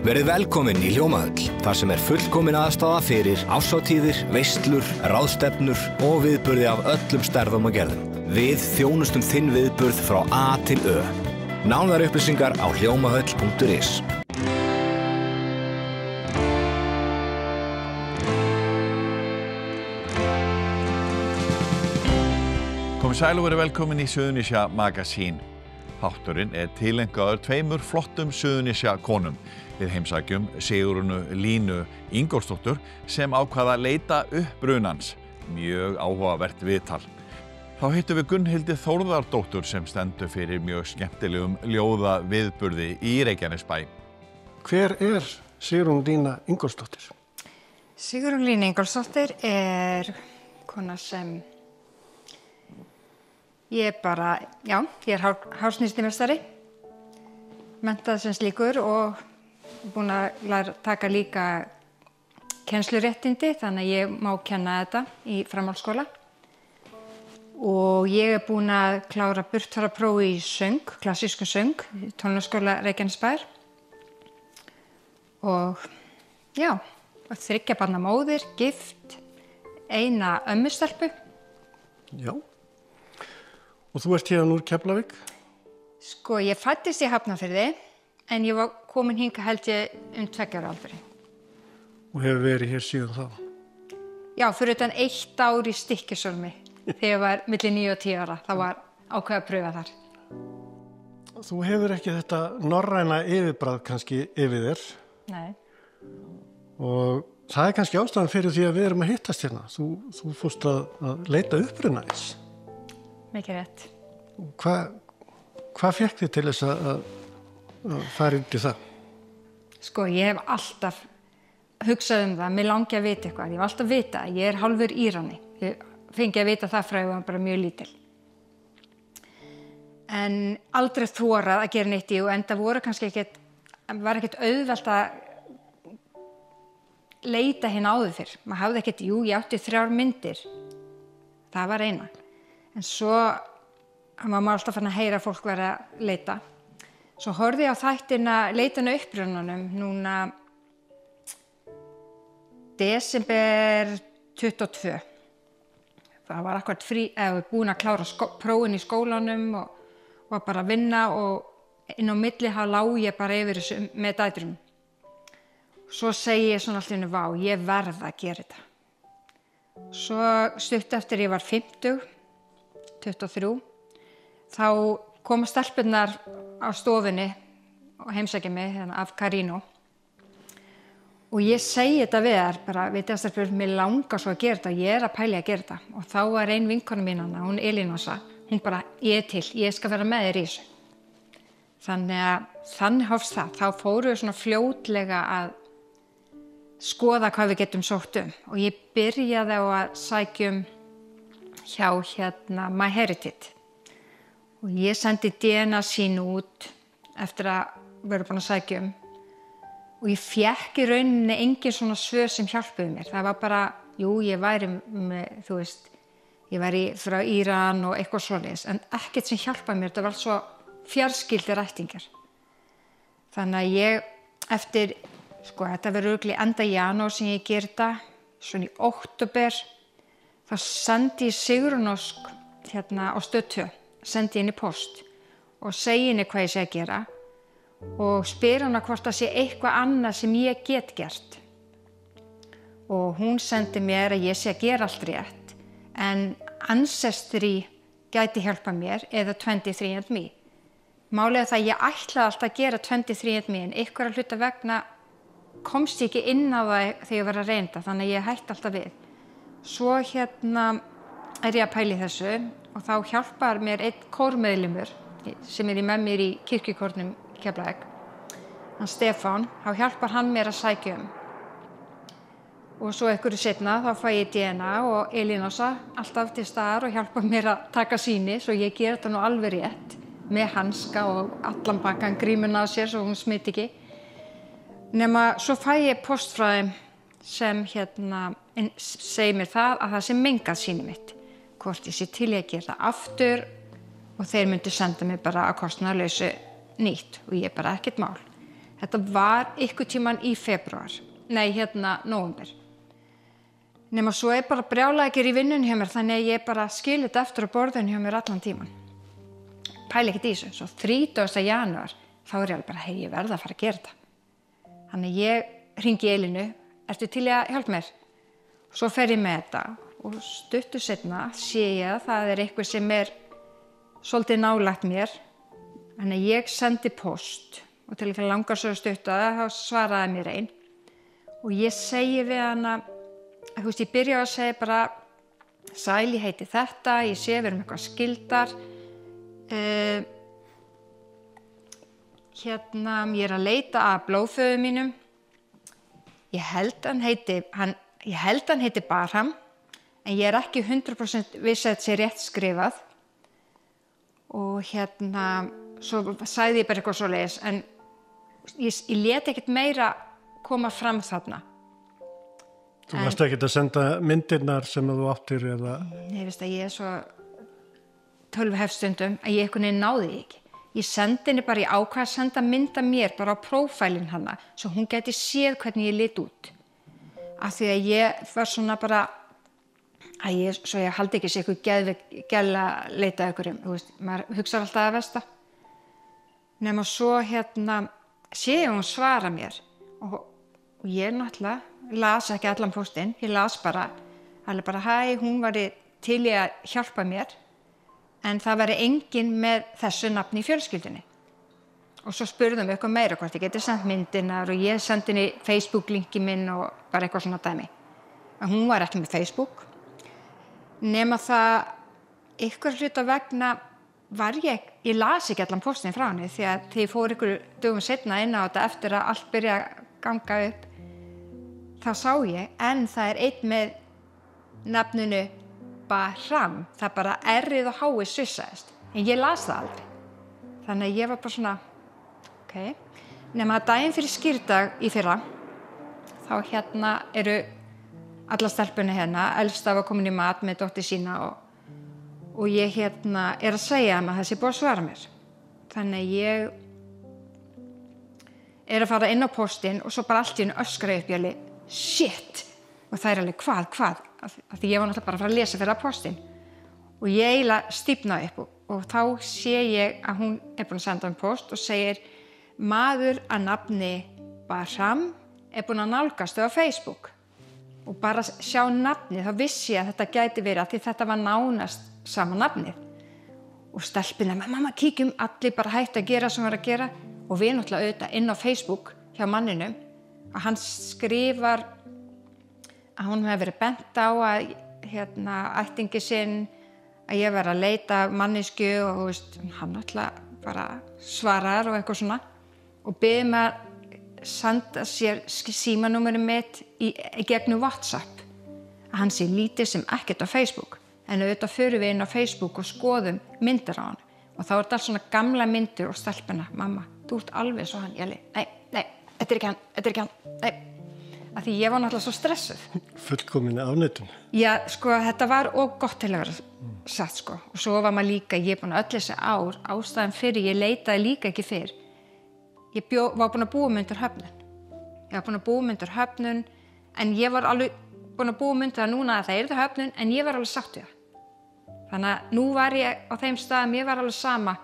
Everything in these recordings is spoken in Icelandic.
Verið velkomin í Hljómahöll, þar sem fullkomin aðstaða fyrir árshátíðir, veislur, ráðstefnur og viðburði af öllum stærðum og gerðum. Við þjónustum þinn viðburð frá A til Ö. Nánari upplýsingar á hljómahöll.is. Komið sæl og verið velkomin í Suðurnesja Magasín. Þátturinn tileinkaður tveimur flottum Suðurnesja konum. Við heimsækjum Sigrúnu Línu Ingólfsdóttur sem ákvað að leita upp brunans. Mjög áhugavert viðtal. Þá hittum við Gunnhildi Þórðardóttur sem stendur fyrir mjög skemmtilegum ljóðaviðburði í Reykjanesbæ. Hver Sigrún Lína Ingólfsdóttir? Sigrún Lína Ingólfsdóttir kona sem ég er hársnýstimestari, menntað sem slíkur og búin að taka líka kennsluréttindi, þannig að ég má kenna þetta í framhaldsskóla. Og ég er búin að klára burtfararpróf í söng, klassískum söng, í tónlistarskóla Reykjanesbæjar. Og 3 barna móðir, gift, eina ömmustelpu. Já. Og þú ert hérna úr Keflavík? Sko, ég fæddist í Hafnarfirði, en ég var komin hingað held ég 2 ára aldri. Og hefur verið hér síðan þá? Já, fyrir utan 1 ár í Stykkishólmi, þegar ég var milli 9 og 10 ára. Það var ákveðið að pröfa þar. Þú hefur ekki þetta norræna yfirbragð kannski yfir þér. Nei. Og það kannski ástæðan fyrir því að við erum að hittast hérna. Þú fórst að leita uppruna þess. Mikið rétt. Hvað fékk þið til þess að fara út í það? Sko, ég hef alltaf hugsað það, mér langi að vita eitthvað. Ég hef alltaf vita, ég hálfur Írani. Ég fengi að vita það frá ég var bara mjög lítil. En aldrei þorað að gera neitt í og enda var ekkert auðvelt að leita hérna áður fyrr. Maður hafði ekkert, ég átti 3 myndir. Það var eina. En svo var maður alltaf fann að heyra að fólk vera að leita. Svo horfði ég á þættina Leitin að upprunanum núna desember 22. Það var akkurat búin að klára prófin í skólanum og var bara að vinna og inn á milli lá ég bara yfir þessu með dætrum. Svo segi ég svona allt í einu, vá, ég verð að gera þetta. Svo stutt eftir ég var 50, 23, þá koma stelpurnar á stofunni og heimsækja mig af Karínó. Og ég segi þetta við þær, bara, veit að stelpur, mér langar svo að gera þetta, ég að pæla að gera þetta. Og þá var ein vinkona mín hana, hún Elínosa, hún bara, ég til, ég skal vera með þér í þessu. Þannig hófst það, þá fóru við svona fljótlega að skoða hvað við getum sótt og ég byrjaði á að sækja hjá MyHeritage. Og ég sendi DNA sínu út eftir að vera búin að sækja og ég fékk í rauninni engin svona svör sem hjálpuðu mér. Það var bara, ég væri með, ég væri frá Íran og eitthvað svoleiðis, en ekkert sem hjálpaði mér, þetta var allt svo fjarskyldir ættingjar. Þannig að ég eftir, þetta verður örugglega enda janúar sem ég ger þetta, svona í október, þá sendi ég Sigrún Ósk á Stöð 2, sendi henni post og segi henni hvað ég sé að gera og spyr hana hvort það sé eitthvað annað sem ég get gert. Og hún sendi mér að ég sé að gera allt rétt, en Ancestry gæti hjálpa mér eða 23andMe. Málið það ég ætlaði alltaf að gera 23andMe en einhverja hluta vegna komst ég ekki inn á það þegar ég var að reynda, þannig að ég hætti alltaf við. Svo ég að pæla í þessu og þá hjálpar mér einn kórmeðlimur sem í með mér í kirkjukórnum Keflavík, hann Stefán, þá hjálpar hann mér að sækja Og svo einhverju seinna þá fæ ég DNA og Elínosa alltaf til staðar og hjálpar mér að taka sýni, svo ég ger þetta nú alveg rétt með hanska og allan bakkan grímuna á sér svo hún smiti ekki. Nema svo fæ ég post frá þeim sem segir mér að það sé mengað sýni mitt. Hvort ég sé til ég að gera það aftur og þeir myndu senda mér bara að kostnaðarlausu nýtt og ég bara ekkert mál. Þetta var ykkur tíman í nóvember. Nema svo bara brjálækir í vinnunni hjá mér, þannig að ég bara skil þetta eftir á borðinu hjá mér allan tíman. Pæli ekkert í þessu. Svo 30. janúar, þá ég alveg bara, ég verð að fara að gera þetta. Þannig ég hringi Elínu, ertu til í að hjálpa mér? Svo fer ég með þetta og stuttu seinna sé ég að það eitthvað sem svolítið nálægt mér. Þannig að ég sendi post og til að langar svo stutta þá svaraði mér ein. Og ég segi við hana, ég byrja að segja bara, sæl, ég heiti þetta, ég sé við erum eitthvað skildar. Ég að leita að blóðföður mínum. Ég held hann heiti Barham, en ég ekki 100% viss að þetta sé rétt skrifað. Og svo sagði ég bara eitthvað svoleiðis, en ég lét ekkert meira koma fram þarna. Þú varst ekkert að senda myndirnar sem þú áttir eða? Nei, veist að ég svo tölvuhefstundum að ég einhvern veginn náði ekki. Ég sendi henni bara, ég ákvað að senda mynda mér bara á prófælinn hana, svo hún geti séð hvernig ég lit út. Af því að ég var svona bara, svo ég haldi ekki sér eitthvað gæla leita ykkur maður hugsar alltaf að versta. Nema svo sé hún svara mér og ég náttúrulega las ekki allan póstinn, ég las bara hæ, hún var til í að hjálpa mér, en það væri enginn með þessu nafni í fjölskyldunni. Og svo spurðum við eitthvað meira hvort ég geti sendt myndirnar og ég sendi henni Facebook-linki minn og bara eitthvað svona dæmi. En hún var ekki með Facebook. Nema það ykkur hluta vegna ég las ekki allan póstinn frá henni því að þegar ég fór ykkur dögum seinna inn á þetta eftir að allt byrja að ganga upp, þá sá ég, en það einn með nafninu Barham, það bara R-ið og H-ið sussaðist, en ég las það aldrei. Þannig að ég var bara svona, ok. Nema að daginn fyrir skírdag í fyrra, þá eru allar stelpunni elsta var komin í mat með dóttir sína og ég að segja að það sé búið að svara mér. Þannig að ég að fara inn á póstinn og svo bara allt í einu öskra upp, ég alveg, shit, og það alveg, hvað? Af því ég var náttúrulega bara að fara að lesa fyrir að póstinn. Og ég eiginlega stífnaði upp og þá sé ég að hún búin að senda póst og segir, maður að nafni Barham búin að nálgast á Facebook. Og bara sjá nafnið, þá vissi ég að þetta gæti verið að því þetta var nánast sama nafnið. Og stelpina, mamma, kíkjum, allir bara hættu að gera sem var að gera og við náttúrulega auðvitað inn á Facebook hjá manninum að hann skrifar að hún hefði verið bent á að ættingi sinn að ég var að leita mannesku og hann náttúrulega bara svarar og eitthvað svona og beðið mig að senda sér símanúmerið mitt í gegnum WhatsApp að hann sé lítið sem ekkert á Facebook en auðvitað förum við inn á Facebook og skoðum myndir á hann og þá þetta allt svona gamla myndir og stelpuna, mamma, þú ert alveg svo hann, ég nei, þetta er ekki hann, nei. Af því ég var náttúrulega svo stressuð. Fullkomin afneitun. Já, þetta var og gott til að vera satt, Og svo var maður líka, ég búin öll þessi ár, ástæðan fyrir, ég leitaði líka ekki fyrr. Ég var búin að búa mig undir höfnun. Ég var búin að búa mig undir höfnun, en ég var alveg búin að búa mig undir það núna að það yrði höfnun, en ég var alveg sátt við það. Þannig að nú var ég á þeim staðum, ég var alveg sama.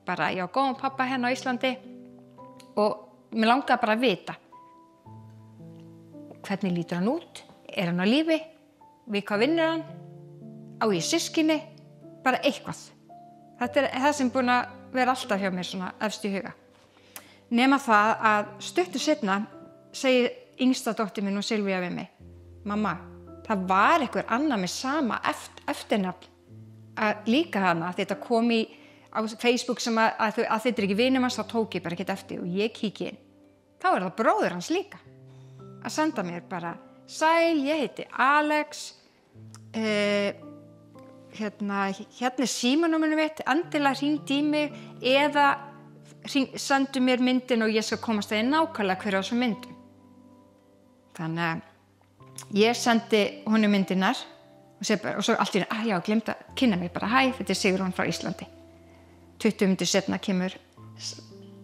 Bara, ég var góðan pappa á Íslandi og mér langaði bara að vita. Hvernig lítur hann út? Er hann á lífi? Við hvað vinnur hann? Á ég systkini? Bara eitthvað. Þetta það sem búin að vera alltaf hjá mér svona efst í huga. Nema það að stuttu seinna segir yngsta dóttir mín og Silvía við mig. Mamma, það var einhver annar með sama eftirnafn að líka hana. Þetta kom á Facebook sem að þetta er ekki vinur hans, þá tók ég bara ekkert eftir og ég kíki inn. Þá er það bróðir hans líka. Að senda mér bara, sæl, ég heiti Alex, hérna símanúmerið mitt, endilega hringdu í mig eða sendu mér myndin og ég skal komast að nákvæmlega hverju á þessum myndum. Þannig að ég sendi honum myndirnar og svo allt í einu, já, glemt að kynna mig bara, hæ, þetta er Sigrún frá Íslandi. 20 mínútur seinna kemur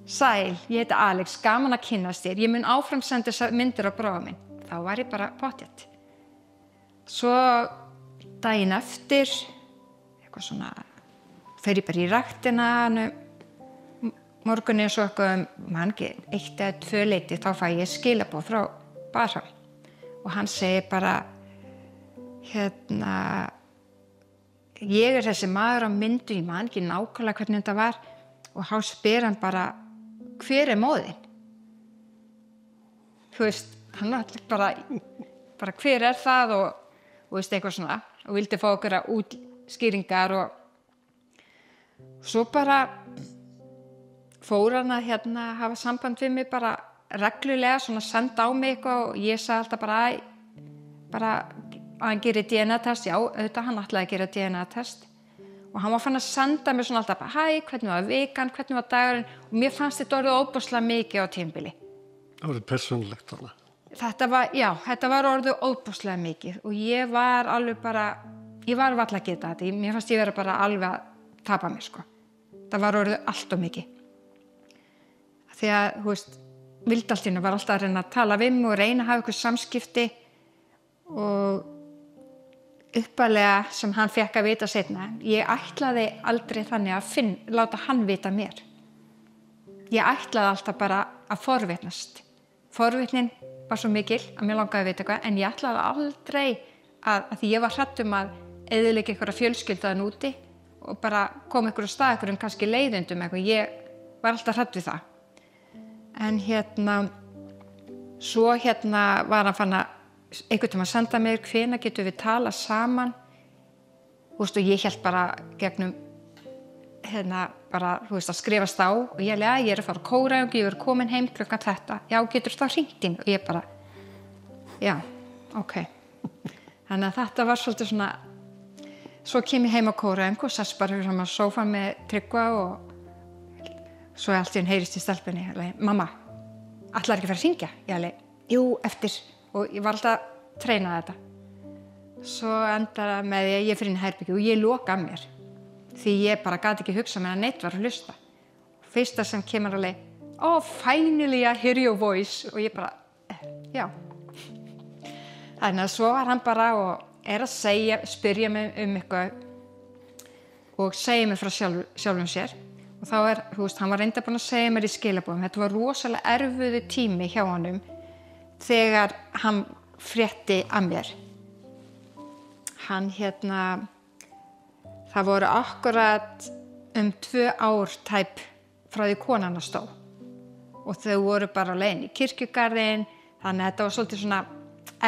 Sæl, ég heiti Alex, gaman að kynnast þér. Ég mun áfram senda þessar myndir á bróða minn. Þá var ég bara pottþétt. Svo daginn eftir, eitthvað svona, fer ég bara í ræktina, morgunni svo eitthvað, man ekki, 1 eða 2 leyti, þá fæ ég skilaboð frá Barham. Og hann segir bara, ég þessi maður á myndu, ég man ekki nákvæmlega hvernig þetta var, og hann spyr hann bara, hver móðin? Þú veist, hann allir bara hver það og veist eitthvað svona, og vildi fá okkur að útskýringar og svo bara fór hann að hafa samband við mig bara reglulega, svona senda á mig eitthvað og ég sagði alltaf bara að hann gerir DNA-test, já, auðvitað hann ætlaði að gera DNA-test og hann var fann að senda mér svona alltaf, hæ, hvernig var vikan, hvernig var dagurinn og mér fannst þetta orðið óbúslega mikið á tímabili. Það var persónulegt þarna. Þetta var orðið óbúslega mikið og ég var alveg bara, ég var varla að geta þetta, mér fannst ég vera bara alveg að tapa mér, sko. Það var orðið allt of mikið. Því að, þú veist, Vildaltinu var alltaf að reyna að tala við mig og reyna að hafa ykkur samskipti og uppalega sem hann fekk að vita seinna, ég ætlaði aldrei þannig að láta hann vita mér. Ég ætlaði alltaf bara að forvitnast. Forvitnin var svo mikil að mér langaði að vita eitthvað, en ég ætlaði aldrei að því ég var hrædd að eyðileggja einhverja fjölskyldaðan úti og bara koma einhverju stað, einhverjum kannski leiðundum eitthvað. Ég var alltaf hrædd við það. En svo var hann fann að einhvern tíma að senda mér, hvenær getum við tala saman og ég hélt bara gegnum bara, þú veist, að skrifast á og ég er að fara á kóræfingu, ég komin heim klukkan þetta, já, getur þá hringt inn og ég bara, já, ok. Þannig að þetta var svolítið svona, svo kem ég heim á kóræfingu og sess bara fram á sófan með Tryggva og svo allt í einu heyrist í stelpunni, mamma, ætlar ekki að fara að hringja? Ég jú, eftir, og ég var alltaf að treyna þetta. Svo endar með því að ég fyrir inn í herbergi og ég loka að mér. Því ég bara gat ekki hugsa mér að neitt var að hlusta. Fyrsta sem kemur alveg, oh, finally I hear your voice. Og ég bara, já. Þannig að svo var hann bara og að spyrja mig eitthvað og segja mig frá sjálfum sér. Og þá þú veist, hann var reynda búinn að segja mér í skilaboðum. Þetta var rosalega erfiður tími hjá honum þegar hann frétti að mér. Hann það voru akkurat 2 ár tæp frá því konan að stó. Og þau voru bara á leiðinni í kirkjugarðinn, þannig að þetta var svolítið svona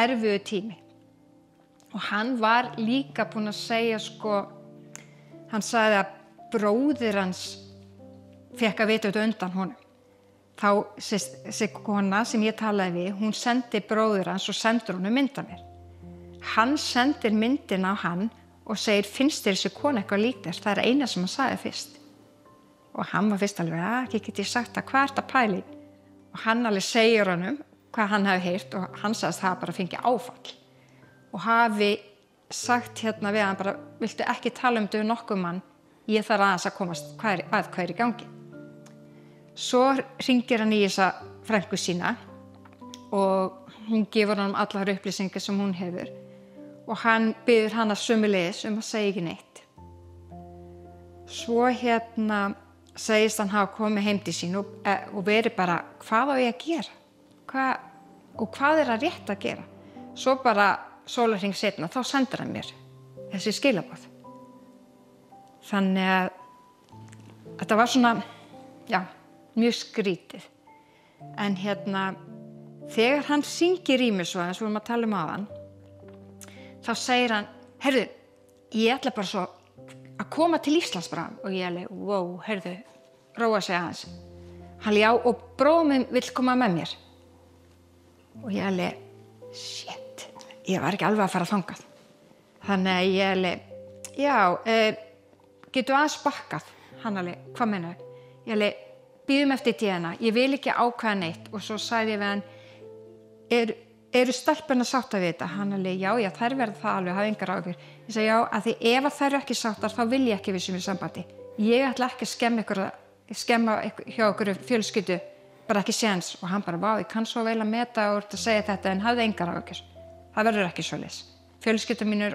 erfiður tími. Og hann var líka búinn að segja, hann sagði að bróðir hans fekk að vita þetta undan honum. Þá, þessi kona sem ég talaði við, hún sendi bróður hans og sendur honum mynd af mér. Hann sendir myndina á hann og segir, finnst þér þessi kona eitthvað líkt þér? Það eina sem hann sagði fyrst. Og hann var fyrst alveg, ekki get ég sagt hvað er þetta pæli? Og hann alveg segir honum hvað hann hafi heyrt og hann sagðist það bara fengið áfall. Og hafi sagt við hann bara, viltu ekki tala um þetta við nokkuð mann? Ég þarf aðeins að komast hvað er í gangi. Svo hringir hann í þessa frænku sína og hún gefur honum allar upplýsingar sem hún hefur og hann biður hana sömuleiðis að segja ekki neitt. Svo segist hann hafa komið heim til sín og verið bara, hvað á ég að gera? Hvað er að rétt að gera? Svo bara sólarhring seinna, þá sendir hann mér þessi skilaboð. Þannig að þetta var svona, já, mjög skrítið. En þegar hann syngir í mig svo, eins og við erum að tala um áðan, þá segir hann, heyrðu, ég ætla bara svo að koma til Íslands bara. Og ég wow, heyrðu, róa sig aðeins. Hann já, og bróðir minn vill koma með mér. Og ég shit, ég var ekki alveg að fara þangað. Þannig að ég já, getur aðeins bakkað? Hann hvað meinar? Ég bíðum eftir DNA, ég vil ekki ákveða neitt. Og svo sagði ég við hann, eru stelpurnar sáttar við þetta? Hann já, þær verða það alveg, hafa engar áhyggjur. Ég sagði já, að því ef þær eru ekki sáttar, þá vil ég ekki við sem í sambandi. Ég ætla ekki að skemma ykkur skemma hjá okkur fjölskyldu, bara ekki séns. Og hann bara, vá, ég kann svo vel að meta og að segja þetta en hafði engar áhyggjur. Það verður ekki svoleiðis. Fjölskylda mín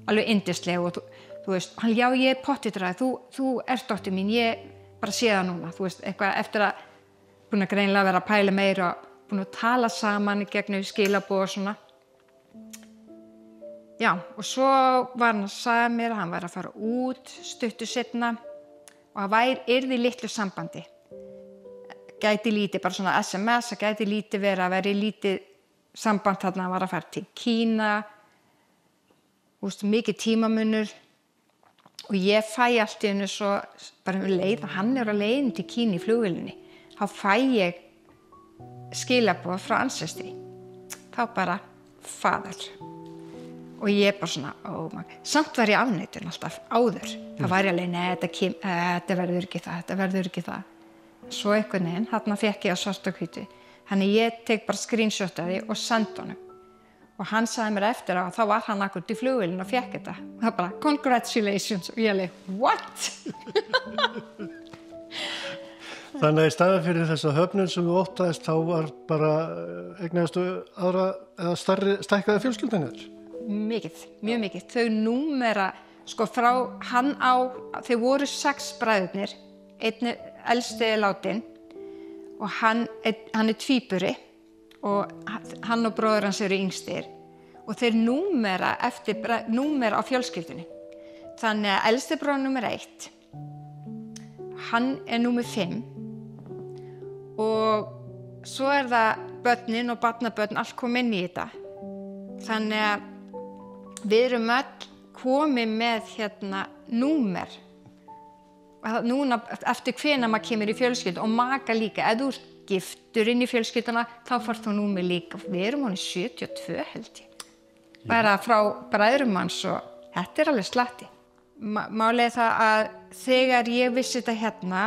alveg yndisleg og þú veist, hann, já, ég pottþétt, þú ert dóttir mín, ég bara sé það núna, þú veist, eitthvað eftir að búin að greinilega vera að pæla meira og búin að tala saman í gegnum skilaboð og svona. Já, og svo var hann að sagði mér að hann væri að fara út stuttu seinna og það yrði litlu sambandi. Gæti lítið, bara svona SMS, það gæti lítið vera að veri lítið samband þarna, hann var að fara til Kína, mikið tímamunur og ég fæ allt í hennu svo, bara leið að hann á leiðin til Kína í flugvélinni, þá fæ ég skilaboð frá ancestry. Þá bara, faðir. Og ég bara svona, samt var ég afneitun alltaf áður. Það var ég alveg, nei, þetta verður ekki það. Svo einhvern veginn, þarna fekk ég á svart og hvítu. Þannig ég tek bara screenshot af því og sendi honum. Og hann sagði mér eftir að þá var hann akkurat í flugvélinn og fekk þetta. Og það bara, congratulations. Og ég alveg, what? Þannig að í staðan fyrir þessa höfnun sem þú óttaðist, þá var bara eignaðistu aðra eða stækkaði fjölskyldanir? Mikið, mjög mikið. Þau númera, sko frá hann þau voru 6 bræðurnir, einn elsti látin og hann tvíburi og hann og bróður hans eru yngstir og þeir númera eftir númera á fjölskyldunni. Þannig að elsti bróður númer 1, hann númer 5 og svo það börnin og barnabörn allt kom inn í þetta. Þannig að við erum öll komið með númer. Núna eftir hvenær maður kemur í fjölskyldu og maka líka. Ef þú ert giftur inn í fjölskylduna, þá fær þú númer líka. Við erum honum 72 held ég. Bara frá bræðrum hans og þetta alveg slatti. Málið það að þegar ég vissi þetta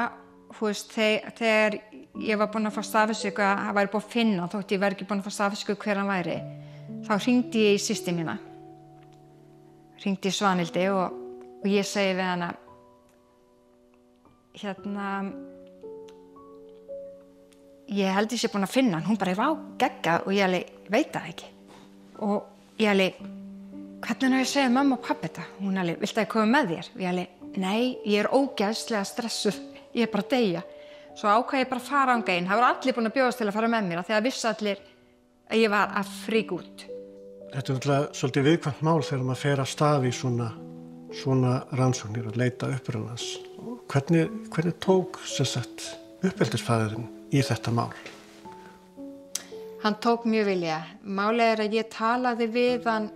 þegar ég var búin að fá staðfestingu að það væri búin að finna þótt ég væri ekki búin að fá staðfestingu hver hann væri, þá hringdi ég í systur mína. Hringdi í Svanhildi og ég segi við hana ég held ég sé búin að finna hann. Hún bara, vá, geggjað og ég veit það ekki. Og ég hvernig á ég að segja mamma og pabbi þetta? Hún viltu að ég komi með þér? Og ég nei, ég er ógeðslega stressuð, ég er bara að deyja. Svo ákvað ég bara að fara ánga inn. Það voru allir búin að bjóðast til að fara með mér þegar vissu allir að ég var að fríka út. Þetta náttúrulega svolítið viðkvæmt mál þegar maður fer af stað í svona rannsóknir og leita upprunans. Hvernig tók uppeldisfaðirinn í þetta mál? Hann tók mjög vilja. Málið að ég talaði við hann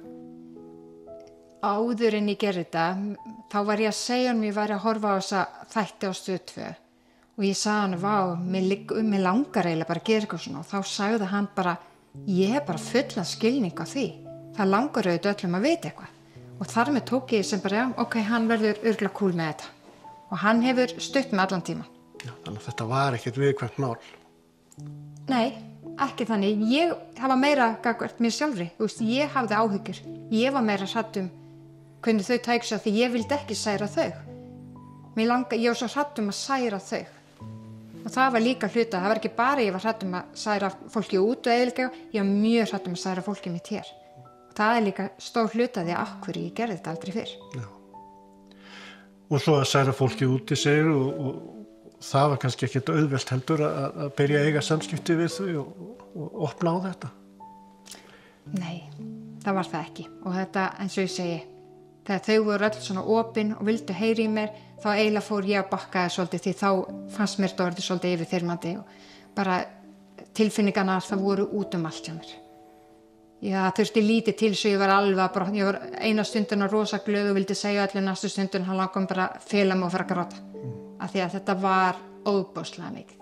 áður en ég gerði þetta. Þá var ég að segja hann, ég var að horfa á þessa þætti á Stöð 2 og ég sagði hann, vá, mér langar eiginlega bara að gera eitthvað svona og þá sagði hann bara, ég hef bara fullan skilning á því. Það langar auðvitað öllum að vita eitthvað. Og þar með tók ég sem bara, já, ok, hann verður örugglega kúl með þetta. Og hann hefur stutt með allan tíma. Já, þannig að þetta var ekkert viðkvæmt mál. Nei, ekki þannig. Það var meira gagnvart mér sjálfri. Þú veist, ég hafði áhyggjur. Ég var meira hrædd hvernig þau tækju sig því ég vildi ekki særa þau. Ég var svo hrædd að særa þau. Og það var líka hluta. Það var ekki bara ég var hrædd að særa fólki út og eðilega. Ég var mjög hrædd að særa fólki mitt hér. Og það líka stór hluta því af hverju ég gerði þetta aldrei fyrr. Já. Og svo að særa fólki út í sig og það var kannski ekkert auðvelt heldur að byrja að eiga samskipti við þau og opna á þetta. Nei, það var það ekki. Og þetta, eins og ég segi, þegar þau voru öll svona opin og vildu heyra í mér, þá eiginlega fór ég að bakka það svolítið því þá fannst mér þetta orðið svolítið yfirþyrmandi og bara tilfinningarnar það voru út allt hjá mér. Það þurfti lítið til svo ég var alveg að brotna. Ég var eina stundina rosa glöð og vildi segja allir næstu stundin hann langaði bara að fela mig og fara að gráta. Af því að þetta var óbúslega mikið.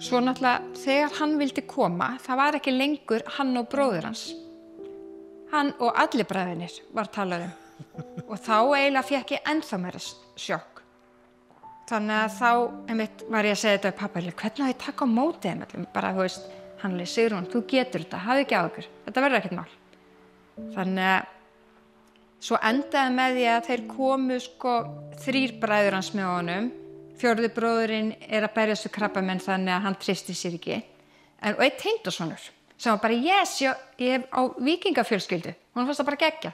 Svo náttúrulega þegar hann vildi koma, það var ekki lengur hann og bróðir hans. Hann og allir bræðurnir var talað og þá eiginlega fékk ég ennþá meira sjokk. Þannig að þá var ég að segja þetta við pabba, hvernig á ég taka á móti þeim öllum? Bara, þú veist, hann Sigrún, þú getur þetta, hafðu ekki áhyggjur, þetta verður ekkert mál. Þannig að svo endaði með því að þeir komu 3 bræður hans með honum, fjórði bróðurinn að berjast við krabbamenn þannig að hann treysti sér ekki. Og einn tengdasonur sem var bara, yes, ég hef á víkingafjölskyldu. Hún fannst það bara geggja.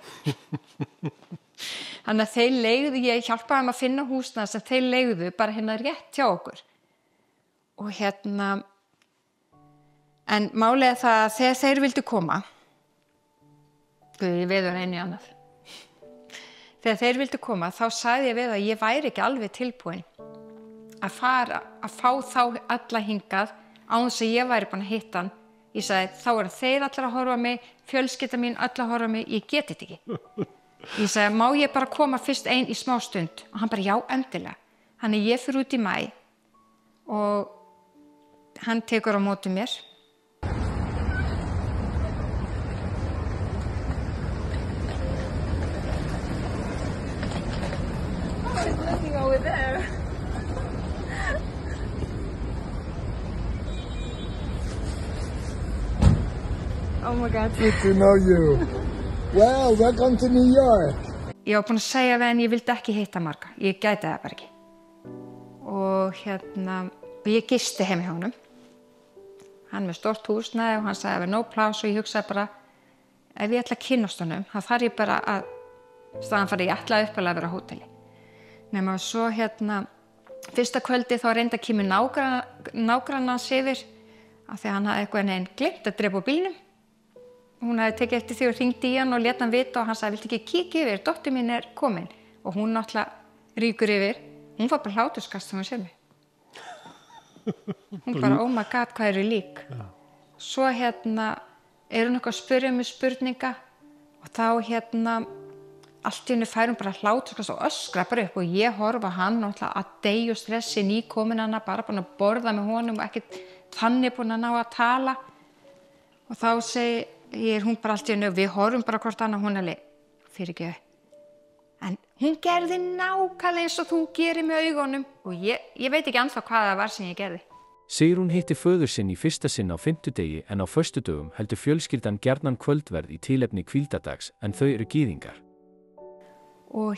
Þannig að þeir leigðu, ég hjálpaði þeim að finna húsnæði sem þeir leigðu bara hérna rétt hjá okkur. Og en málið það að þegar þeir vildu koma, ég veður einu annað. Þegar þeir vildu koma, þá sagði ég við að ég væri ekki alveg tilbúin að fá þá alla hingað án þess að ég væri búin að hitta hann. Ég sagði, þá eru þeir allir að horfa á mig, fjölskylda mín allir að horfa á mig, ég geti þetta ekki. Ég sagði, má ég bara koma fyrst ein í smá stund? Og hann bara, já, endilega. Þannig ég fyrir út í maí og hann tekur á móti mér. Over there. Oh my God. Good to know you. Well, welcome to New York. Ég var búin að segja við henni, ég vildi ekki hitta marga. Ég gæti það bara ekki. Og ég gisti heim hjá honum. Hann með stórt húsnæði og hann sagði að það var nóg pláss og ég hugsaði bara, ef ég ætla að kynnast honum, þá þarf ég bara að staðan fara, ég ætlaði uppalega að vera á hóteli. Nema svo fyrsta kvöldi þá reyndi að kemur nágrannans yfir af því að hann hafði eitthvað einn gleymt að drepa á bílnum. Hún hafði tekið eftir því og hringdi í hann og lét hann vita og hann sagði, viltu ekki kíkja yfir, dóttir mín komin. Og hún náttúrulega rýkur yfir, hún var bara hláturskast sem hún sér mig. Hún bara, oh my God, hvað eru lík? Ja. Svo hún eitthvað að spyrja mig spurninga og þá allt í henni fær hún bara hláturskast og öskra bara upp og ég horfa hann náttúrulega að deyja og stressi nýkomin hana, bara búin að borða með honum og ekkert þannig búin að ná að tala. Og þá segir hún bara allt í henni og við horfum bara hvort annað hún alveg, fyrirgefðu. En hún gerði nákvæmlega eins og þú gerir með augunum og ég veit ekki ennþá hvað það var sem ég gerði. Sigrún hitti föður sinn í fyrsta sinn á fimmtudegi en á föstudögum heldur fjölskyldan gjarnan kvöldverð í tilefni hvíldardags en þau eru gyðingar. Og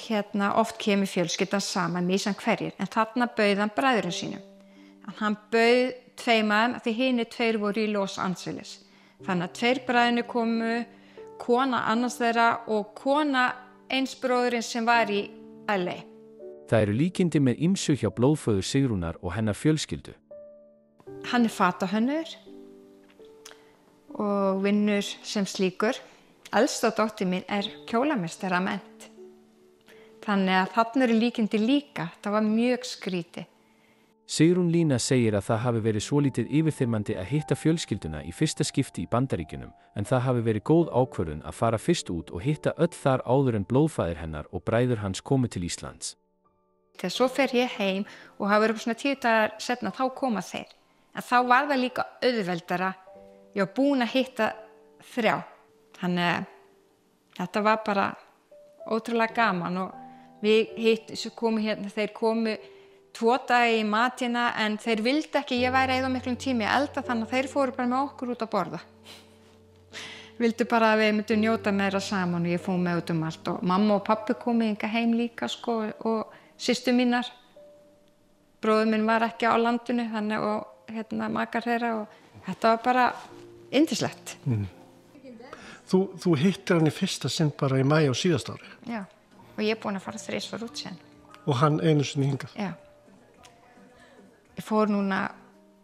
oft kemur fjölskyldan saman mísan hverjir, en þarna bauð hann bræðurum sínum. En hann bauð tveimæðum því hinir tveir voru í Los Angeles. Þannig að tveir bræðunni komu, kona annars þeirra og kona eins bróðurinn sem var í LA. Það eru líkindi með ýmsu hjá blóðföður Sigrúnar og hennar fjölskyldu. Hann fatahönnur og vinnur sem slíkur. Elsta dóttir mín kjólameistaramennt. Þannig að þarna eru líkindi líka, það var mjög skrítið. Sigrún Lína segir að það hafi verið svolítið yfirþyrmandi að hitta fjölskylduna í fyrsta skipti í Bandaríkjunum, en það hafi verið góð ákvörðun að fara fyrst út og hitta öll þar áður en blóðfaðir hennar og bræður hans komu til Íslands. Þegar svo fer ég heim og hafa verið svona 10 dagar setna, þá koma þeir. En þá var það líka auðveldara, ég var búin að hitta 3. Þannig að þetta var bara ótrúlega gaman og þeir komu 2 daga í matina en þeir vildi ekki ég væri eða miklum tími að elda þannig að þeir fóru bara með okkur út að borða. Vildu bara að við myndum njóta meira saman og ég fór með út allt og mamma og pappi komu hingað heim líka og systur mínar. Bróður minn var ekki á landinu þannig og makar þeirra og þetta var bara yndislegt. Þú hittir hann í fyrsta sinn bara í maí á síðasta ári? Já. Og ég búin að fara 3 út síðan. Og hann einu sinni hingað? Já. Ég fór núna,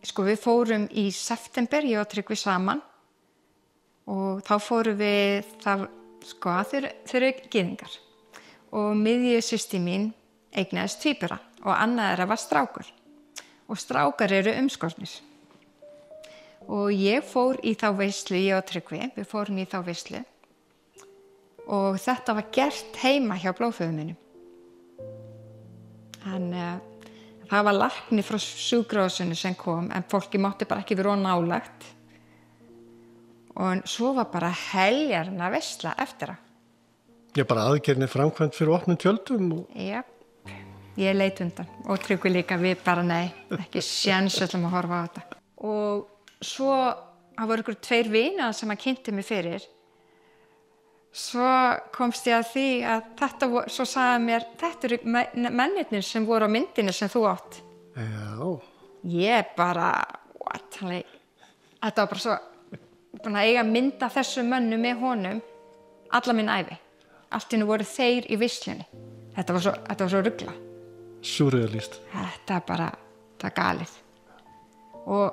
við fórum í september, ég og Tryggvi saman og þá fórum við, þeir eru gyðingar og miðju systir mín eignaðist tvíbura og annað þeirra var strákur og strákar eru umskornir. Og ég fór í þá veislu, ég og Tryggvi, við fórum í þá veislu og þetta var gert heima hjá blóðföður mínum. Það var læknir frá sjúkrahúsinu sem kom en fólki mátti bara ekki vera of nálægt. Og svo var bara heljarna veisla eftir það. Ég bara aðgerðin framkvæmt fyrir opnum tjöldum? Já, ég leit undan og Tryggvi líka við bara nei, ekki séns öllum að horfa á þetta. Og svo það voru ykkur 2 vinir sem að kynnti mig fyrir. Svo komst ég að því að svo sagði mér, þetta eru mennirnir sem voru á myndinni sem þú átt. Já. Ég bara, what? Þetta var bara svo, búin að eiga mynda þessu mönnu með honum alla minn ævi. Allt í einu voru þeir í veislunni. Þetta var svo rugla. Surrealist. Þetta bara, það galið. Og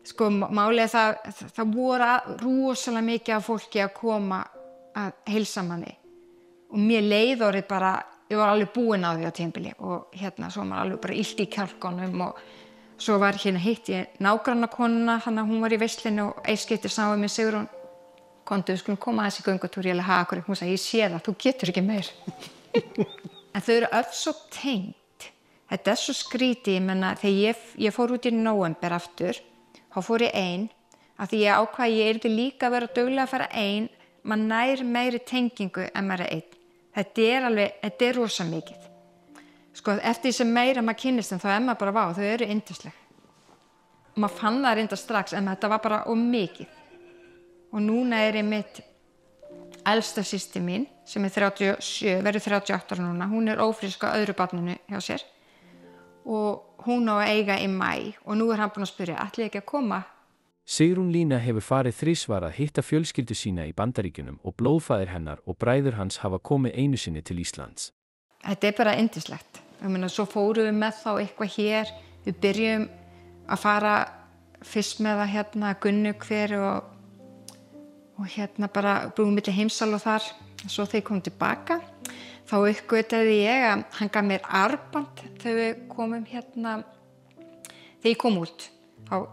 sko, málið það voru rosalega mikið af fólki að koma að heilsa manni. Og mér leið orðið bara, ég var alveg búin á því á tímabili og svo var alveg bara illt í kjálkunum og svo var hitt ég nágrannakonuna, þannig að hún var í veislunni og eitt sá við mig Sigrún, komdu, við skulum koma aðeins í göngutúr, ég akkur, hún sagði, ég sé það, þú getur ekki meir. En þau eru öll svo tengt, þetta svo skrítið, ég menna, þegar ég fór út í nóvember aftur, þá fór ég ein, af því ég ákvað, ég yrði líka að vera duglega að fara ein, maður nær meiri tengingu en maður einn. Þetta rosa mikið. Sko, eftir því sem meira maður kynnist þeim, þá maður bara, vá, þau eru yndisleg. Maður fann það reynda strax, en þetta var bara mikið. Og núna ég mitt elsta systir mín, sem 37, verður 38 núna, hún ófrísk á öðru barninu hjá sér. Og hún á að eiga í maí, og nú hann búinn að spyrja, ætli ekki að koma? Sigrún Lína hefur farið 3 að hitta fjölskyldu sína í Bandaríkjunum og blóðfaðir hennar og bræður hans hafa komið einu sinni til Íslands. Þetta bara yndislegt. Ég meina, svo fórum við með þá eitthvað hér. Við byrjum að fara fyrst með það Gunnu hver og bara brúum milli heimsal og þar. Svo þegar ég kom tilbaka, þá uppgötaði ég að hann gaf mér armband þegar við komum þegar ég kom út. Þá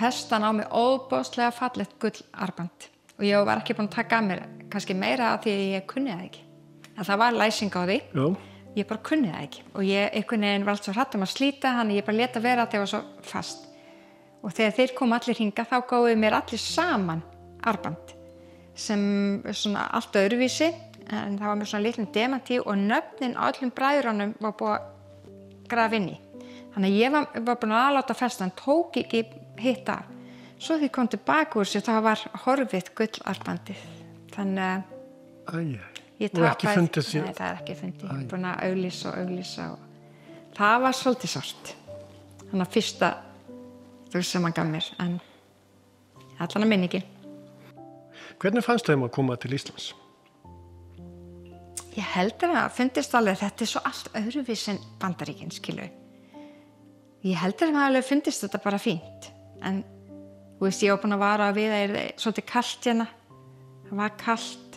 festi hann á mig óbóðslega fallegt gullarmband og ég var ekki búin að taka að mér kannski meira af því að ég kunni það ekki. En það var læsing á því. Já. Ég bara kunni það ekki og ég einhvern veginn var allt svo hrædd að slíta, þannig ég bara lét að vera að það var svo fast. Og þegar þeir komu allir hingað, þá gáðu mér allir saman armband sem svona allt öðruvísi, en það var með svona litlum demantí og nöfnin á öllum bræðrunum var búið að grafa inn í. Þannig að ég var búin að láta festa, hann tók ekki hitt af. Svo því kom tilbaka úr sér, þá var horfið gullarmbandið. Þannig að ég og ekki fundið sér. Nei, það ekki fundið. Ég er búin að auglýsa og það var svolítið sárt. Þannig að fyrsta sem hann gaf mér, en allan að minningin. Hvernig fannst þeim að koma til Íslands? Ég heldur að fundist alveg að þetta svo allt öðruvísi en Bandaríkin, skilu. Ég heldur að alveg fundist þetta bara fínt. En þú veist, ég var búin að vara við að það svolítið kalt hérna. Það var kalt.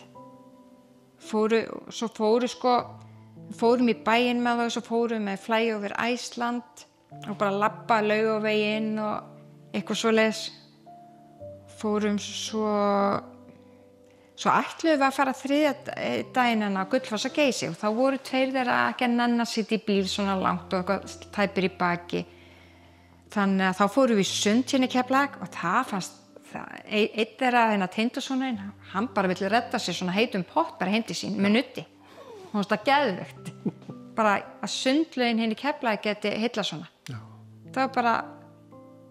Fórum í bæinn með þau, svo fórum með flyover Iceland og bara labba Laugaveginn og eitthvað svoleiðis. Fórum svo ætluðum við að fara 3. daginn á Gullfoss að Geysi og þá voru 2 þeirra ekki að nenna sitt í bíl svona langt og eitthvað tæpir í baki. Þannig að þá fórum við í sund hérna í Keflavík og það fannst, einn þeirra tengdasonurinn, hann bara vill redda sér svona heitum pott bara heim til sín með nutti. Hún fannst það geðveikt. Bara að sundlaugin hérna í Keflavík geti heillað svona. Já. Það var bara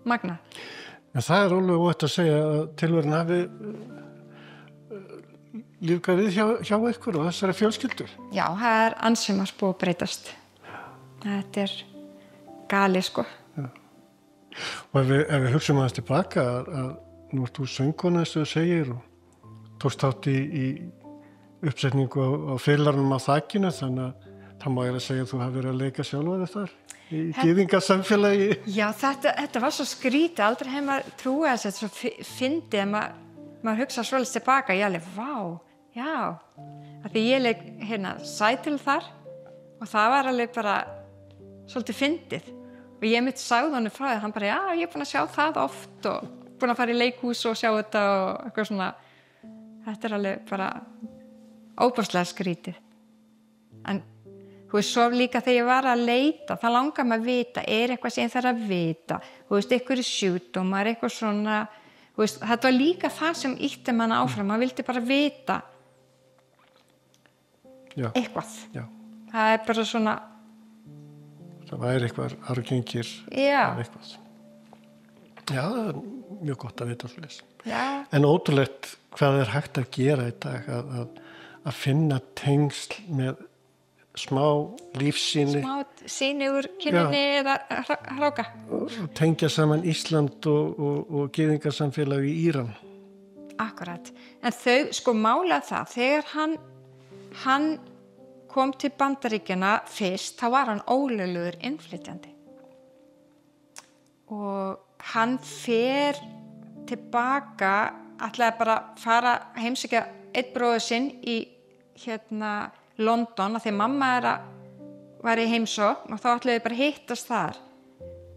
magnað. En það alveg óhætt að segja að tilverðin hafi lífgað við hjá ykkur og þessari fjölskyldu. Já, það ansi margt búið að breytast. Þetta galið, sko. Já. Og ef við hugsaum aðeins tilbaka að nú ert þú söngkona, eins og þú segir, og tókst þátt í uppsetningu á fiðlarnum á þakinu, þannig að það má ég að segja að þú hafi verið að leika sjálfur þar í gyðingasamfélagi. Já, þetta var svo skrítið, aldrei hefði maður trúið að þetta svo fyndið að maður hugsa svolítið tilbaka, ég alveg, vá, já, af því ég leik Sætil þar og það var alveg bara svolítið fyndið og ég mitt sagði honum frá því, hann bara, já, ég búin að sjá það oft og búin að fara í leikhús og sjá þetta og eitthvað svona, þetta alveg bara óbúrslega skrítið. En þú veist, svo líka þegar ég var að leita, það langar maður að vita, eitthvað sem ég þarf að vita, þú veist, einhverju sjúkdómar, eitthvað svona, þú veist, þetta var líka það sem ýtti mann áfram, maður vildi bara vita eitthvað. Já. Það bara svona... Það væri eitthvað argengir af eitthvað. Já, það mjög gott að vita svoleiðis. Já. En ótrúlegt hvað hægt að gera í dag að finna tengsl með smá lífsýni. Smá sýni úr kynninni eða hráka. Tengja saman Ísland og gyðingasamfélag í Íran. Akkurat. En þau, sko mála það, þegar hann kom til Bandaríkjanna fyrst, þá var hann ólöglegur innflytjandi. Og hann fer tilbaka, ætlaði bara fara heimsækja einn bróður sinn í London, af því mamma var í heimsókn og þá ætlaði bara hittast þar.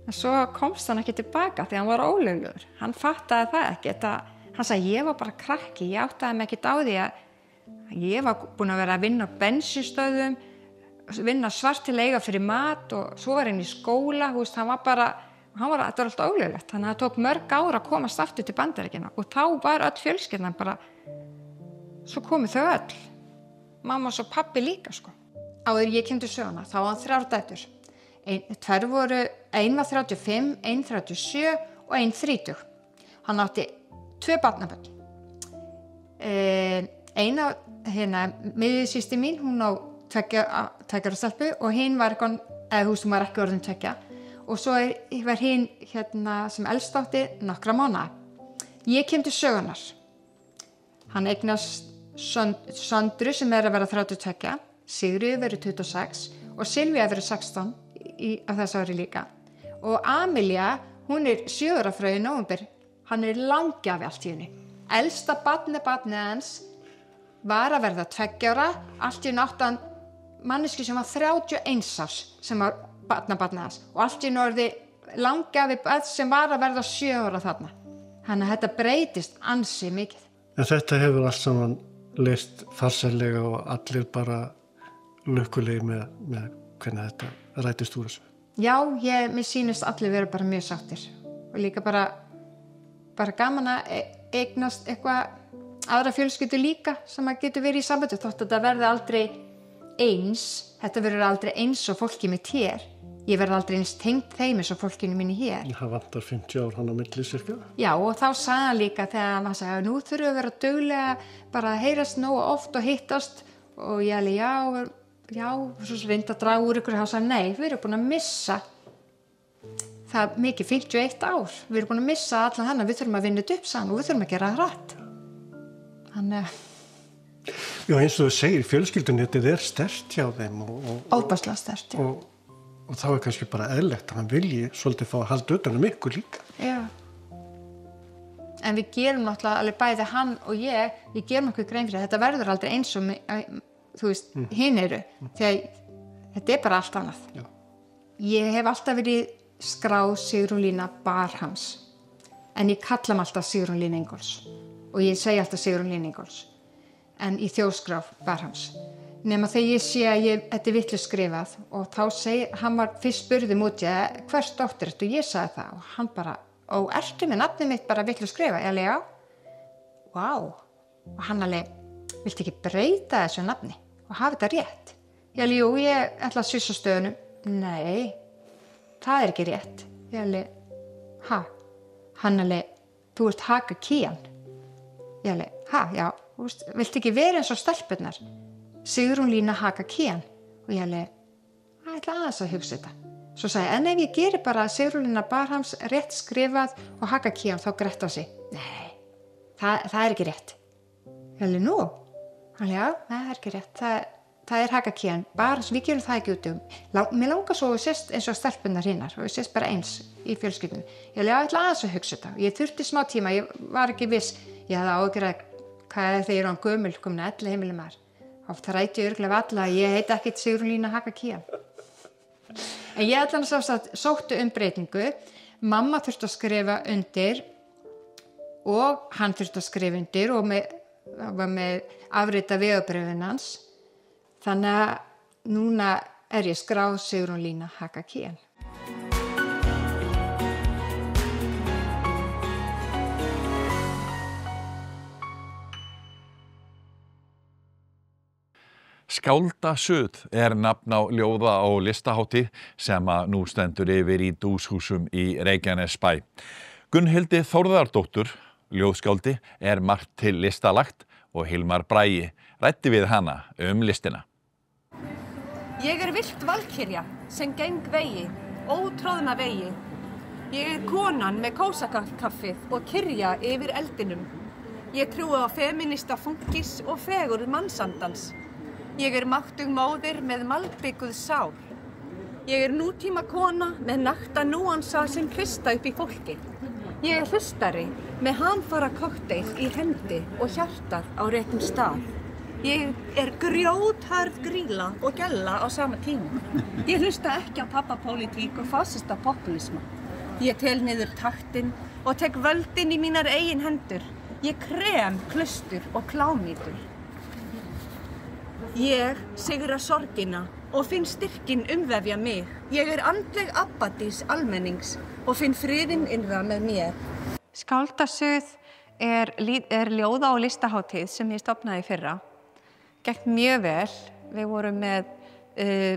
En svo komst hann ekki tilbaka því hann var ólöglegur. Hann fattaði það ekki. Hann sagði, ég var bara krakki, ég áttaði mig ekkert á því að ég var búin að vera að vinna á bensinstöðum, vinna svartilega fyrir mat og svo var hann í skóla, þetta var allt ólöglegt. Þannig að það tók mörg ár að komast aftur til Bandaríkjanna og þá var öll fjölskyldan bara, svo komu þau öll. Mamma og svo pabbi líka, sko. Áður ég kemdi söguna, þá var hann 3 dætur. Ein var 35, ein 37 og ein 30. Hann átti 2 barnabörn. Eina, miðjusystir mín, hún á 2 ára stelpu og hinn var hún var ekki orðin 2. Og svo var hinn sem elst átti nokkra mánaða. Ég kem til sögunar. Hann eignast Söndru sem að vera 32, Sigríður verið 26 og Silvía verið 16 á þessu ári líka. Og Amelia, hún 7 ára frá í nóvember, hann langjafi allt í henni. Elsta barnið hans var að verða 2 ára, allt í henni átti hann manneski sem var 31 árs sem var barnið hans og allt í henni orði langjafi barn sem var að verða 7 ára þarna. Þannig að þetta breytist ansi mikið. En þetta hefur allt saman leist farsællega og allir bara lukkulegi með hvernig þetta rætist úr þessu. Já, mér sýnist allir vera bara mjög sáttir og líka bara gaman að eignast eitthvað aðra fjölskyldu líka sem að getur verið í sambandi þótt að þetta verði aldrei eins, þetta verður aldrei eins og fólki mitt hér. Ég verði aldrei eins tengt þeim eins og fólkinu mínu hér. Það vantar 50 ár hann á milli cirka. Já, og þá sagði hann líka þegar hann sagði að nú þurfum við að vera duglega bara að heyrast nógu oft og hittast og ég alveg já, svo reyndi að draga úr ykkur og hann sagði nei, við erum búin að missa það mikið 51 ár. Við erum búin að missa allan þannig að við þurfum að vinna þetta upp saman og við þurfum að gera það rætt. Þannig Já, eins og þú segir, fjölskyldunetið sterkt hjá þeim óbærslega sterkt, já. Og þá kannski bara eðlilegt að hann vilji svolítið fá að halda utan um ykkur líka. Já. En við gerum náttúrulega alveg bæði hann og við gerum okkur grein fyrir þetta verður aldrei eins og þú veist, hinn þegar þetta bara allt annað. Já. Ég hef alltaf verið skráð Sigrún Lína Barhams en ég kalla mig alltaf Sigrún Lína Ingólfs og ég segi alltaf Sigrún Lína Ingólfs en í þjóðskrá Barhams. Nema þegar ég sé að þetta vitlaust skrifað og þá hann var fyrst spurði múti hvers dóttir þetta og ég sagði það og hann bara, ertu með nafnið mitt bara vitlaust skrifað? Ég alveg, já. Vá. Og hann alveg, viltu ekki breyta þessu nafni og hafa þetta rétt? Ég alveg, jú, ég ætla að sýsa stöðunum. Nei, það ekki rétt. Ég alveg, Hann alveg, þú ert Haka Kían. Ég alveg, já, viltu ekki vera eins og stelpurnar? Sigrún Lína Haka Kían og ég alveg, ég ætla aðeins að hugsa þetta. Svo sagði ég, en ef ég geri bara Sigrún Lína Barhams rétt skrifað og Haka Kían þá greitt á sig. Nei, það ekki rétt. Ég alveg, nú? Hann alveg, já, það ekki rétt. Það Haka Kían, Barhams, við gerum það ekki út Mér langar svo að sést eins og stelpunnar hinnar og ég sést bara eins í fjölskyldunum. Ég alveg, já, ég ætla aðeins að hugsa þetta. Ég þurfti smá tíma, ég var ekki viss. Ég hafði ágjörð hvað þegar hann gömul komin að 11 heimili maður. Oft ræti ég örglega við alla að ég heiti ekkert Sigrún Lína Haka Kían. En ég allan sóttu breytingu. Mamma þurfti að skrifa undir og hann þurfti að skrifa undir og var með afrita vegabréfin hans. Þannig að núna ég skráð Sigrún Lína Haka Kían. Skáldasuð nafn á ljóða- og listahátíð sem að nú stendur yfir í Dúshúsum í Reykjanesbæ. Gunnhildi Þórðardóttur, ljóðskáldi, margt til lista lagt og Hilmar Bragi ræddi við hana listina. Ég villt valkyrja sem geng vegi, ótróðna vegi. Ég konan með kósakaffið og kyrja yfir eldinum. Ég trúi á feminista funkis og fegur mannsandans. Ég máttug móðir með malbikuð sál. Ég nútíma kona með nakta núansa sem hrista upp í fólki. Ég hristari með hamfara kokteil í hendi og hjartað á réttum stað. Ég grjótharð gríla og gælla á sama tíma. Ég hlusta ekki á pappapólitík og fasista populisma. Ég tel niður taktinn og tek völdin í mínar eigin hendur. Ég krem, klustur og klámítur. Ég sigra sorgina og finn styrkinn umvefja mig. Ég andleg abbadís almennings og finn friðinn innra með mér. Skáldasuð er ljóða- og listahátíð sem ég stofnaði í fyrra. Gekk mjög vel. Við vorum með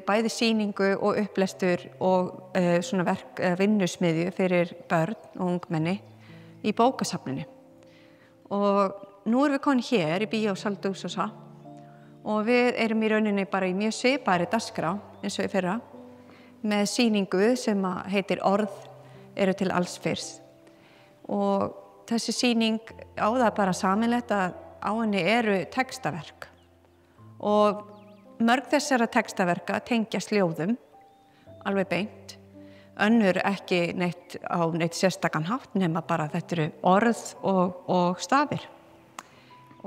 bæði sýningu og upplestur og svona vinnusmiðju fyrir börn og ungmenni í bókasafninu. Og nú erum við komin hér í Bíósal Dúsósa og við erum í rauninni bara í mjög svipaðri dagskrá eins og í fyrra með sýningu sem heitir Orð eru til alls fyrst. Og þessi sýning á það bara sameinlegt að á henni eru textaverk. Og mörg þessara textaverka tengjast ljóðum, alveg beint. Önnur ekki á neitt sérstakan hátt nema bara þetta eru orð og stafir.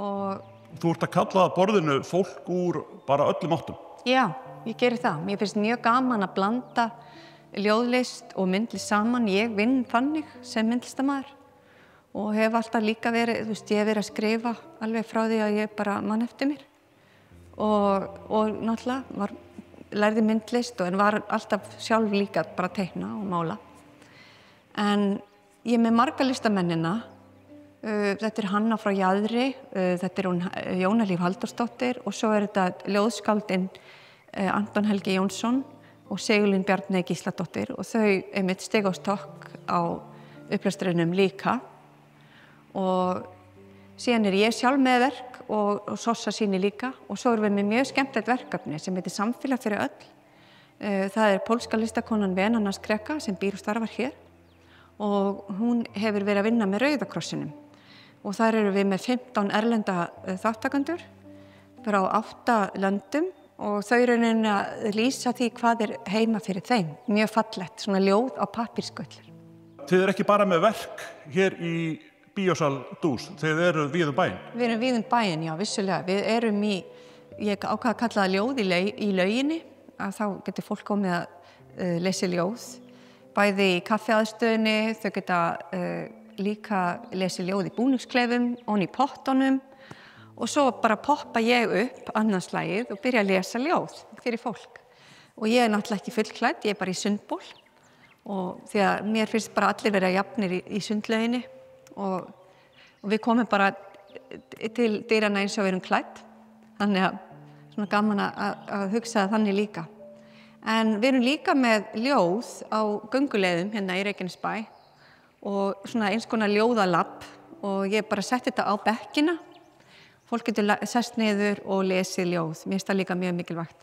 Og Þú ert að kalla að borðinu fólk úr bara öllum áttum. já, ég geri það. Mér finnst mjög gaman að blanda ljóðlist og myndlist saman. Ég vinn þannig sem myndlistamaður og hef alltaf líka verið, ég hef verið að skrifa alveg frá því að ég bara man eftir mér. Og náttúrulega lærði myndlist en var alltaf sjálf líka bara að teikna og mála. En ég er með marga listamennina. Þetta Hanna frá Jaðri, þetta hún Jóna Líf Halldórsdóttir og svo þetta ljóðskáldinn Anton Helgi Jónsson og Sigurlín Bjarney Gísladóttir og þau einmitt stiga á stokk á upplestrinum líka. Og síðan ég sjálf með verk og Sossa sýnir líka og svo erum við með mjög skemmtilegt verkefni sem heitir Samfélag fyrir öll. Það pólska listakonan Venana Skreka sem býr og starfar hér og hún hefur verið að vinna með Rauða krossinum. Og þar eru við með 15 erlenda þáttakendur frá 8 löndum og þau eru að lýsa því hvað heima fyrir þeim. Mjög fallegt, svona ljóð á pappírskaullur. Þið ekki bara með verk hér í Bíósal Dús, þið eru víðum bæinn. Við erum víðum bæinn, já, vissulega. Við erum ég ákvað að kalla það ljóð í lauginni, að þá getur fólk komið að lesa ljóð. Bæði í kaffiaðstöðinni, þau geta líka lesi ljóð í búningsklefum og í pottunum og svo bara poppa ég upp annarslagið og byrja að lesa ljóð fyrir fólk. Og ég náttúrulega ekki fullklædd, ég bara í sundból og því að mér finnst bara allir vera jafnir í sundlauginni og við komum bara til dyrana eins og við erum klædd. Þannig að svona gaman að hugsa þannig líka. En við erum líka með ljóð á gönguleiðum hérna í Reykjanesbæ og svona eins konar ljóðalabb og ég bara setti þetta á bekkina. Fólk getur sest niður og lesið ljóð. Mér finnst það líka mjög mikilvægt.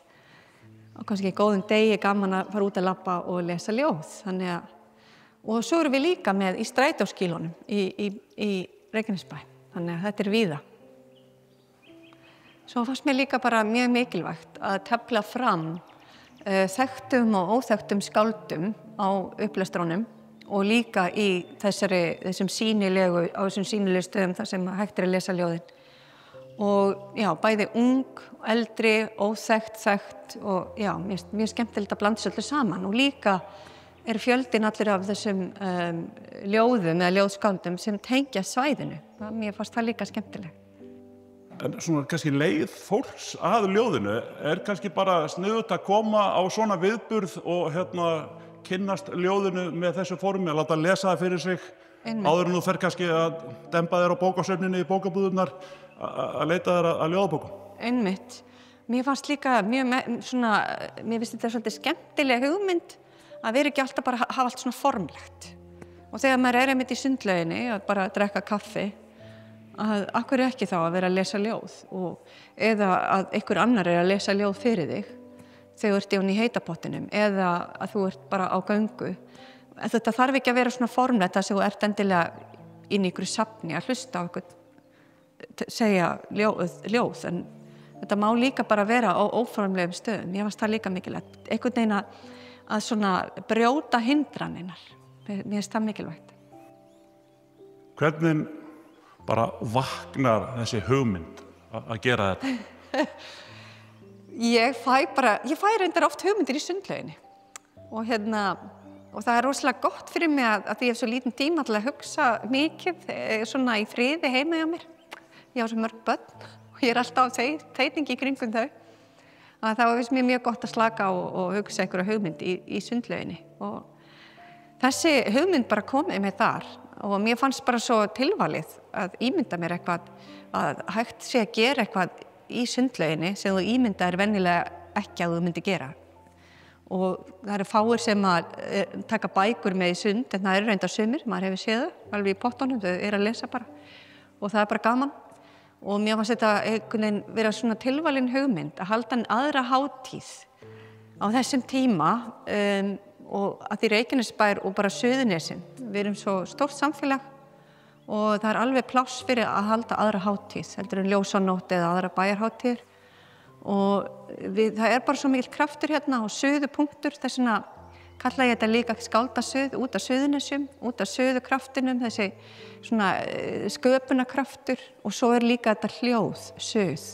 Og kannski góðum degi gaman að fara út að labba og lesa ljóð. Þannig að, og svo erum við líka með í strætóskílunum í Reykjanesbæ. Þannig að þetta víða. Svo fannst mér líka bara mjög mikilvægt að tefla fram þekktum og óþekktum skáldum á upplestrunum og líka í þessum sýnilegu stöðum þar sem hægt að lesa ljóðin. Og já, bæði ung, eldri, óþekkt, þekkt og já, mjög skemmtilegt að blanda þessu öllu saman og líka fjöldinn allir af þessum ljóðum eða ljóðskáldum sem tengja svæðinu. Mér fannst það líka skemmtilegt. En svona kannski leið fólks að ljóðinu kannski bara sniðugt að koma á svona viðburð og kynnast ljóðinu með þessu formi, að láta lesa það fyrir sig. Áður en þú fer kannski að demba þér á bókasöfninni í bókabúðurnar að leita þér að ljóðabókum. Einmitt. Mér fannst líka mér finnst þetta svolítið skemmtileg hugmynd að vera ekki alltaf bara að hafa allt svona formlegt. Og þegar maður einmitt í sundlauginni að bara drekka kaffi, af hverju ekki þá að vera að lesa ljóð eða að einhver annar að lesa ljóð fyrir þig. þegar þú ert í heita pottinum eða að þú ert bara á göngu. Þetta þarf ekki að vera svona formlegt þar sem þú ert endilega inn í ykkur safni að hlusta á ykkur segja ljóð, en þetta má líka bara vera á óformlegum stöðum. Ég fannst það líka mikilvægt. Einhvern veginn að svona brjóta hindranirnar. Mér finnst það mikilvægt. Hvernig bara vaknar þessi hugmynd að gera þetta? Ég fæ reyndar oft hugmyndir í sundlauginni og það er rosalega gott fyrir mig að því ég hef svo lítinn tíma til að hugsa mikið svona í friði heima hjá mér. Ég á svo mörg börn og ég er alltaf á þeytingi í kringum þau. Það finnst mér mjög gott að slaka og hugsa einhverja hugmynd í sundlauginni. Og þessi hugmynd bara komið með þar og mér fannst bara svo tilvalið að ímynda mér eitthvað, að hægt sé að gera eitthvað í sundlauginni sem þú ímyndaðir venjulega ekki að þú myndi gera. Og það eru fáir sem að taka bækur með í sund, en það eru reyndar sumir, maður hefur séð það, alveg í pottunum, þau eru að lesa bara. Og það er bara gaman. Og mér fannst þetta einhvern veginn vera svona tilvalin hugmynd að halda aðra hátíð á þessum tíma og að því Reykjanesbær og bara Suðurnesin. Við erum svo stórt samfélag og það er alveg pláss fyrir að halda aðra hátíð, heldur en ljósanótt eða aðra bæjarhátíðir. Og það er bara svo mikil kraftur hérna og suðupunktur, þess vegna kalla ég þetta líka skáldasuð út af Suðurnesjum, út af suðukraftinum, þessi svona sköpunarkraftur og svo er líka þetta hljóð, suð.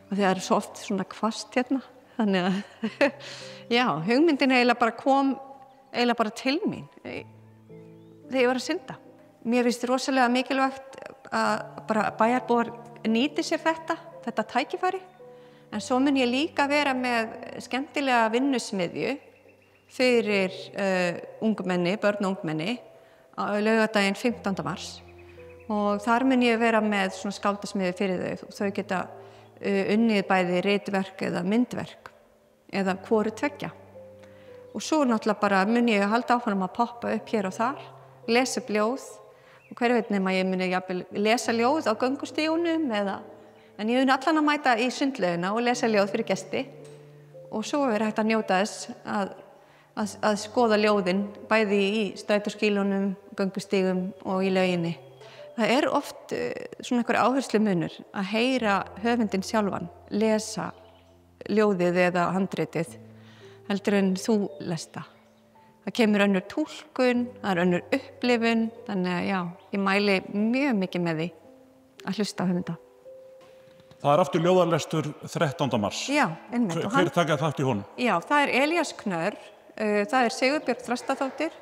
Og það er svo oft svona hvasst hérna, þannig að já, hugmyndin kom eiginlega bara til mín þegar ég var að synda. Mér finnst rosalega mikilvægt að bara bæjarbúar nýti sér þetta tækifæri. En svo mun ég líka vera með skemmtilega vinnusmiðju fyrir ungmenni, börn og ungmenni á laugardaginn 15. mars. Og þar mun ég vera með svona skáldasmiðju fyrir þau. Þau geta unnið bæði ritverk eða myndverk eða hvoru tveggja. Og svo náttúrulega bara mun ég halda áfram að poppa upp hér og þar, lesa upp ljóð og hver veit nema ég muni jafnvel lesa ljóð á göngustígunum en ég muni allan að mæta í sundlaugina og lesa ljóð fyrir gesti og svo er hægt að njóta þess að skoða ljóðin bæði í strætóskýlunum, göngustígum og í lauginni. Það er oft svona einhver áherslumunur að heyra höfundinn sjálfan lesa ljóðið eða handritið heldur en þú lesta. Það kemur önnur túlkun, það er önnur upplifun, þannig að já, ég mæli mjög mikið með því að hlusta á höfunda. Það er aftur ljóðalestur 13. mars. Já, einmitt. Hver taka þátt í honum? Já, það er Elías Knörr, það er Sigurbjörg Þrastadóttir,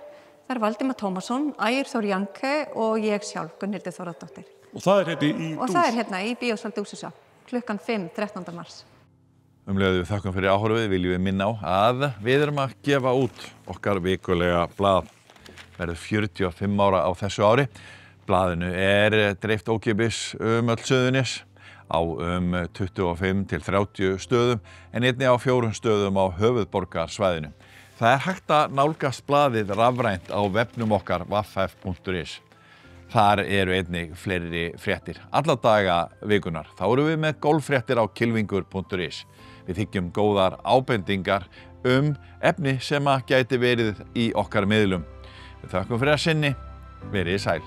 það er Valdimar Tómasson, Ægir Þór Janke og ég sjálf, Gunnhildur Þórðardóttir. Og það er hérna í Dús? Og það er hérna í Bíósal Dúsúsa, klukkan 5, 13. mars. Leið við þakkum fyrir áhorfið, viljum við minna á að við erum að gefa út okkar vikulega blað. Verður 45 ára á þessu ári. Blaðinu er dreift ókeypis öll Suðurnes á 25 til 30 stöðum en einnig á 4 stöðum á höfuðborgarsvæðinu. Það er hægt að nálgast blaðið rafrænt á vefnum okkar www.ff.is. Þar eru einnig fleiri fréttir. Alla daga vikunar. Þá erum við með golffréttir á kylfingur.is. Við þykjum góðar ábendingar efni sem gæti verið í okkar miðlum. Við þakkum fyrir að sinni. Verið sæl.